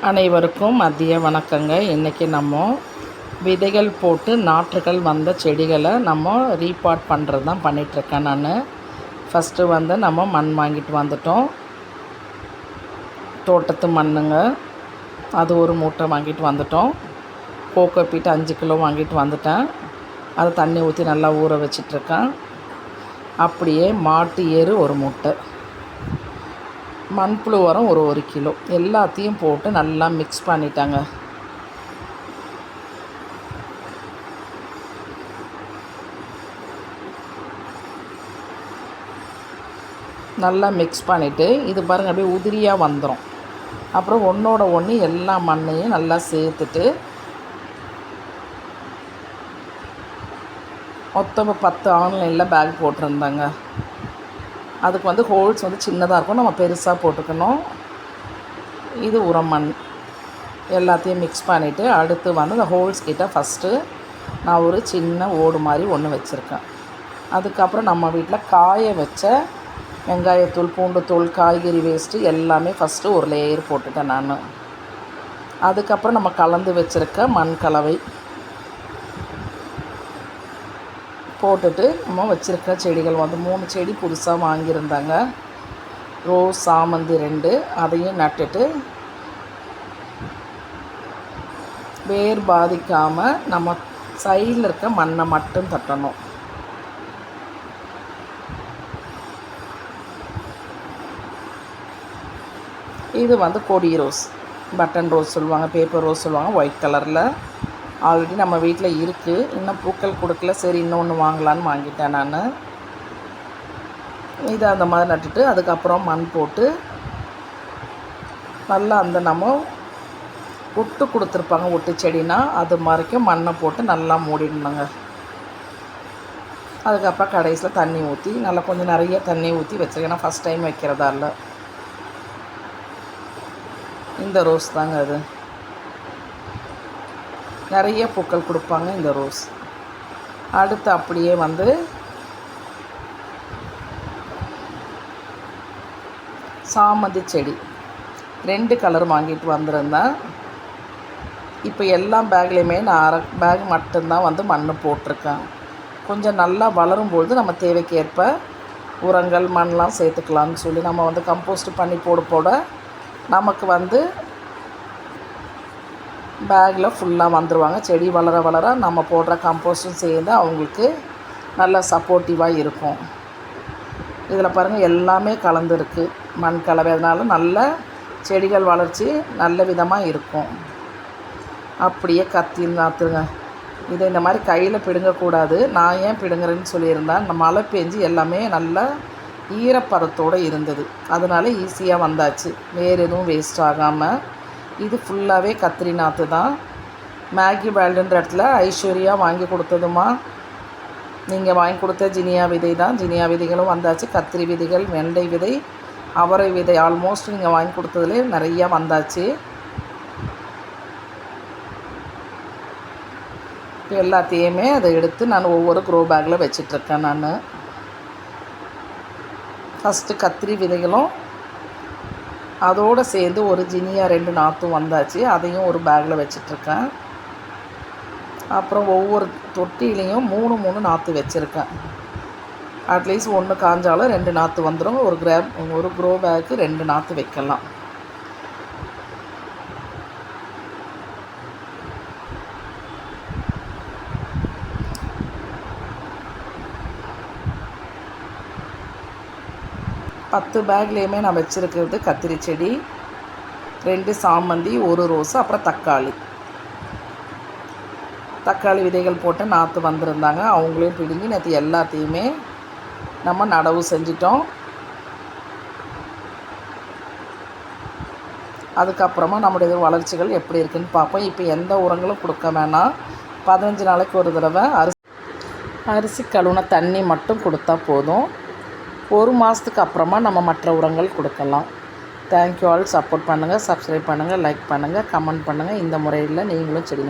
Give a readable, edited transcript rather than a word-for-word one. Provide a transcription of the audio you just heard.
அனைவருக்கும் மதிய வணக்கங்க. இன்றைக்கி நம்ம விதைகள் போட்டு நாற்றுகள் வந்த செடிகளை நம்ம ரீபாட் பண்ணுறது தான் பண்ணிகிட்ருக்கேன் நான். ஃபஸ்ட்டு வந்து நம்ம மண் வாங்கிட்டு வந்துட்டோம். தோட்டத்து மண்ணுங்க, அது ஒரு மூட்டை வாங்கிட்டு வந்துட்டோம். கோகோ பீட் 5 கிலோ வாங்கிட்டு வந்துட்டேன். அதை தண்ணி ஊற்றி நல்லா ஊற வச்சிட்ருக்கேன். அப்படியே மாட்டு எரு ஒரு மூட்டை, மண்புழு உரம் ஒரு கிலோ, எல்லாத்தையும் போட்டு நல்லா மிக்ஸ் பண்ணிட்டாங்க. நல்லா மிக்ஸ் பண்ணிவிட்டு இது பாருங்கள், அப்படியே உதிரியாக வந்துடும். அப்புறம் ஒன்றோட ஒன்று எல்லா மண்ணையும் நல்லா சேர்த்துட்டு மொத்தம் 10 ஆன்லைனில் பேக் போட்டிருந்தாங்க. அதுக்கு வந்து ஹோல்ஸ் வந்து சின்னதாக இருக்கும், நம்ம பெருசாக போட்டுக்கணும். இது உரம் மண் எல்லாத்தையும் மிக்ஸ் பண்ணிவிட்டு அடுத்து வந்து அந்த ஹோல்ஸ் கிட்ட ஃபஸ்ட்டு நான் ஒரு சின்ன ஓடு மாதிரி ஒன்று வச்சுருக்கேன். அதுக்கப்புறம் நம்ம வீட்டில் காய வச்ச வெங்காயத்தூள், பூண்டுத்தூள், காய்கறி வேஸ்ட்டு எல்லாமே ஃபஸ்ட்டு ஒரு லேயர் போட்டுட்டேன் நான். அதுக்கப்புறம் நம்ம கலந்து வச்சுருக்க மண் கலவை போட்டுட்டு நம்ம வச்சுருக்க செடிகள் வந்து 3 செடி புதுசாக வாங்கியிருந்தாங்க. ரோஸ், சாமந்தி 2, அதையும் நட்டுட்டு வேர் பாதிக்காமல் நம்ம சைடில் இருக்க மண்ணை மட்டும் தட்டணும். இது வந்து கொடி ரோஸ், பட்டன் ரோஸ் சொல்லுவாங்க, பேப்பர் ரோஸ் சொல்லுவாங்க, ஒயிட் கலரில். ஆல்ரெடி நம்ம வீட்டில் இருக்குது, இன்னும் பூக்கள் கொடுக்கல. சரி, இன்னொன்று வாங்கலான்னு வாங்கிட்டேன் நான். இதை அந்த மாதிரி நட்டுட்டு அதுக்கப்புறம் மண் போட்டு நல்லா அந்த நம்ம ஒட்டு கொடுத்துருப்பாங்க, ஒட்டு செடினா அது மாதிரிக்கும் மண்ணை போட்டு நல்லா மூடிடணுங்க. அதுக்கப்புறம் கடைசியில் தண்ணி ஊற்றி நல்லா கொஞ்சம் நிறைய தண்ணி ஊற்றி வச்சுருக்கேன். ஏன்னா ஃபஸ்ட் டைம் வைக்கிறதா இல்லை. இந்த ரோஸ் தாங்க, அது நிறைய பூக்கள் கொடுப்பாங்க இந்த ரோஸ். அடுத்து அப்படியே வந்து சாமந்தி செடி 2 கலர் வாங்கிட்டு வந்திருந்தேன். இப்போ எல்லா பேக்லேயுமே நான் அரை பேக் மட்டும்தான் வந்து மண் போட்டிருக்கேன். கொஞ்சம் நல்லா வளரும்பொழுது நம்ம தேவைக்கேற்ப உரங்கள் மண்ணெலாம் சேர்த்துக்கலான்னு சொல்லி நம்ம வந்து கம்போஸ்ட் பண்ணி போட நமக்கு வந்து பேக்கில் ஃபுல்லாக வந்துடுவாங்க. செடி வளர வளர நம்ம போடுற கம்போஸ்ட்டும் சேர்ந்து அவங்களுக்கு நல்லா சப்போர்ட்டிவாக இருக்கும். இதில் பாருங்கள், எல்லாமே கலந்துருக்கு மண் கலவை. அதனால் நல்ல செடிகள் வளர்ச்சி நல்ல விதமாக இருக்கும். அப்படியே கத்தி நாற்றுங்க. இதை இந்த மாதிரி கையில் பிடுங்கக்கூடாது. நான் ஏன் பிடுங்குறேன்னு சொல்லியிருந்தேன், இந்த மழை பெஞ்சு எல்லாமே நல்லா ஈரப்பதத்தோடு இருந்தது, அதனால் ஈஸியாக வந்தாச்சு, வேறு எதுவும் வேஸ்ட் ஆகாமல். இது ஃபுல்லாகவே கத்திரி நாற்று தான். மேகி வேல்டுன்ற இடத்துல ஐஸ்வர்யா வாங்கி கொடுத்ததுமா, நீங்கள் வாங்கி கொடுத்த ஜினியா விதை தான். ஜினியா விதைகளும் வந்தாச்சு. கத்திரி விதைகள், வெண்டை விதை, அவரை விதை ஆல்மோஸ்ட் நீங்கள் வாங்கி கொடுத்ததுலே நிறையா வந்தாச்சு. இப்போ எல்லாத்தையுமே அதை எடுத்து நான் ஒவ்வொரு க்ரோ பேக்கில் வச்சிட்ருக்கேன் நான். ஃபஸ்ட்டு கத்திரி விதைகளும் அதோடு சேர்ந்து ஒரு ஜினியா 2 நாற்றும் வந்தாச்சு. அதையும் ஒரு பேக்கில் வச்சிட்ருக்கேன். அப்புறம் ஒவ்வொரு தொட்டிலையும் 3 நாற்று வச்சுருக்கேன். அட்லீஸ்ட் 1 காஞ்சாலும் 2 நாற்று வந்துடும். ஒரு க்ரோ பேக்கு 2 நாற்று வைக்கலாம். பத்து பேக்லேயுமே நான் வச்சுருக்கிறது கத்திரி செடி, 2 சாமந்தி, 1 ரோஸு, அப்புறம் தக்காளி விதைகள் போட்டு நாற்று வந்திருந்தாங்க. அவங்களையும் பிடுங்கி நேற்று எல்லாத்தையுமே நம்ம நடவு செஞ்சிட்டோம். அதுக்கப்புறமா நம்முடைய வளர்ச்சிகள் எப்படி இருக்குதுன்னு பார்ப்போம். இப்போ எந்த உரங்களும் கொடுக்க வேணாம். 15 நாளைக்கு ஒரு தடவை அரிசி கழுவுன தண்ணி மட்டும் கொடுத்தா போதும். 1 மாதத்துக்கு அப்புறமா நம்ம மற்ற உரங்கள் கொடுக்கலாம். Thank you all. சப்போர்ட் பண்ணுங்கள், சப்ஸ்கிரைப் பண்ணுங்கள், லைக் பண்ணுங்கள், கமெண்ட் பண்ணுங்கள். இந்த முறையில் நீங்களும் செடி